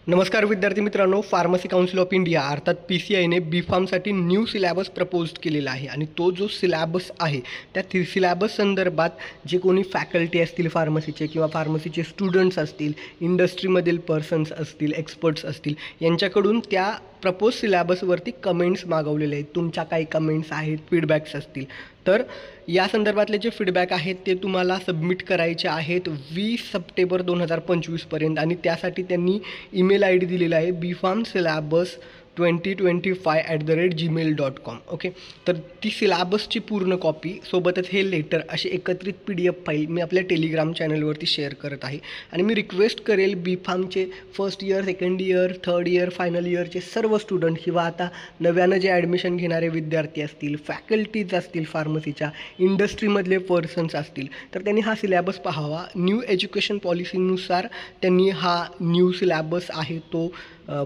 नमस्कार विद्यार्थी मित्रांनो, फार्मसी काउन्सिल ऑफ इंडिया अर्थात PCIने बी फार्मसाठी न्यू सिलॅबस प्रपोज केलेला आहे आणि तो जो सिलॅबस आहे त्या सिलॅबस संदर्भात जे कोणी फॅकल्टी असतील फार्मसीचे किंवा फार्मसीचे स्टुडंट्स असतील, इंडस्ट्रीमधील पर्सन्स असतील, एक्सपर्ट्स असतील, यांच्याकडून त्या प्रपोज सिलॅबसवरती कमेंट्स मागवलेले आहेत. तुमच्या काही कमेंट्स आहेत, फीडबॅक्स असतील तर या संदर्भातले जे फीडबॅक आहेत ते तुम्हाला सबमिट करायचे आहेत 20 सप्टेंबर 2025 आणि त्यासाठी त्यांनी ईमेल ID दिलेला आहे bfarmsyllabus2025@gmail.com. ओके, तर ती सिलॅबसची पूर्ण कॉपी सोबतच हे लेटर अशी एकत्रित PDF फाईल मी आपल्या टेलिग्राम चॅनलवरती शेअर करत आहे आणि मी रिक्वेस्ट करेल बीफार्मचे first year, second year, third year, final इयरचे सर्व स्टुडंट किंवा आता नव्यानं जे ॲडमिशन घेणारे विद्यार्थी असतील, फॅकल्टीज असतील, फार्मसीच्या इंडस्ट्रीमधले पर्सन्स असतील तर त्यांनी हा सिलॅबस पाहावा. न्यू एज्युकेशन पॉलिसीनुसार त्यांनी हा न्यू सिलॅबस आहे तो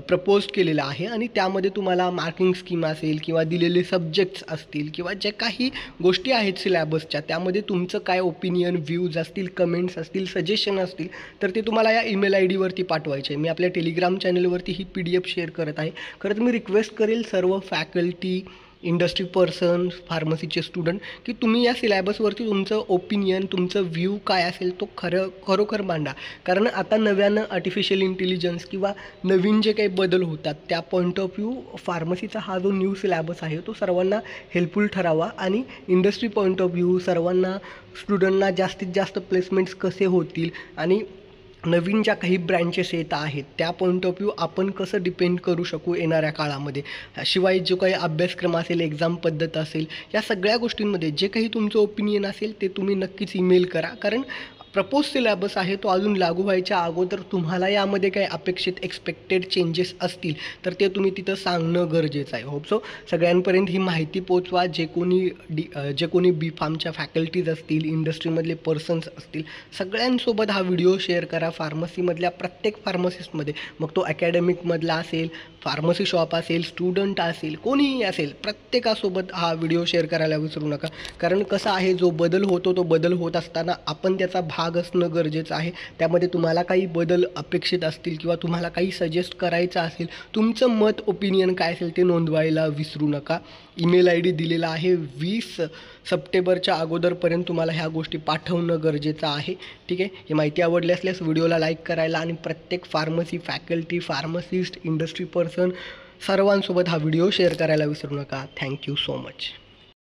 प्रपोज केलेला आहे आणि त्यामध्ये तुम्हाला मार्किंग स्कीम असेल किंवा दिलेले सब्जेक्ट्स असतील किंवा जे काही गोष्टी आहेत सिलॅबसच्या त्यामध्ये तुमचं काय ओपिनियन, व्ह्यूज असतील, कमेंट्स असतील, सजेशन असतील तर ते तुम्हाला या ईमेल ID वरती पाठवायचे आहे. मी आपल्या टेलिग्राम चॅनलवरती ही PDF शेअर करत आहे. खरंच मी रिक्वेस्ट करेल सर्व फॅकल्टी, इंडस्ट्री पर्सन, फार्मसीचे स्टुडंट की तुम्ही या सिलॅबसवरती तुमचं ओपिनियन, तुमचं व्ह्यू काय असेल तो खरोखर मांडा. कारण आता नव्यानं आर्टिफिशियल इंटेलिजन्स किंवा नवीन जे काही बदल होतात त्या पॉईंट ऑफ व्ह्यू फार्मसीचा हा जो न्यू सिलॅबस आहे तो सर्वांना हेल्पफुल ठरावा आणि इंडस्ट्री पॉईंट ऑफ व्ह्यू सर्वांना, स्टुडंटना जास्तीत जास्त प्लेसमेंट्स कसे होतील आणि नवीन ज्या काही ब्रँचेस येत आहेत त्या पॉईंट ऑफ व्ह्यू आपण कसं डिपेंड करू शकू येणाऱ्या काळामध्ये. शिवाय जो काही अभ्यासक्रम असेल, एक्झाम पद्धत असेल, या सगळ्या गोष्टींमध्ये जे काही तुमचं ओपिनियन असेल ते तुम्ही नक्कीच ईमेल करा. कारण प्रपोज सिलॅबस आहे तो अजून लागू व्हायच्या अगोदर तुम्हाला यामध्ये काही अपेक्षित एक्सपेक्टेड चेंजेस असतील तर ते तुम्ही तिथं सांगणं गरजेचं आहे. होप सो सगळ्यांपर्यंत ही माहिती पोचवा. जे कोणी बी फार्मच्या फॅकल्टीज असतील, इंडस्ट्रीमधले पर्सन्स असतील, सगळ्यांसोबत हा व्हिडिओ शेअर करा. फार्मसीमधल्या प्रत्येक फार्मसिस्टमध्ये, मग तो अकॅडमिकमधला असेल, फार्मसी शॉप असेल, स्टुडंट असेल, कोणीही असेल, प्रत्येकासोबत हा व्हिडिओ शेअर करायला विसरू नका. कारण कसं आहे, जो बदल होतो तो बदल होत असताना आपण त्याचा भाग असणं गरजेचं आहे. त्यामध्ये तुम्हाला काही बदल अपेक्षित असतील किंवा तुम्हाला काही सजेस्ट करायचं असेल, तुमचं मत, ओपिनियन काय असेल ते नोंदवायला विसरू नका. ईमेल ID दिलेला आहे. 20 सप्टेंबरच्या अगोदरपर्यंत तुम्हाला ह्या गोष्टी पाठवणं गरजेचं आहे. ठीक आहे, ही माहिती आवडली असल्यास व्हिडिओला लाईक करायला आणि प्रत्येक pharmacy faculty, pharmacist, industry person सर्वांसोबत हा व्हिडिओ शेअर करायला विसरू नका. Thank you so much.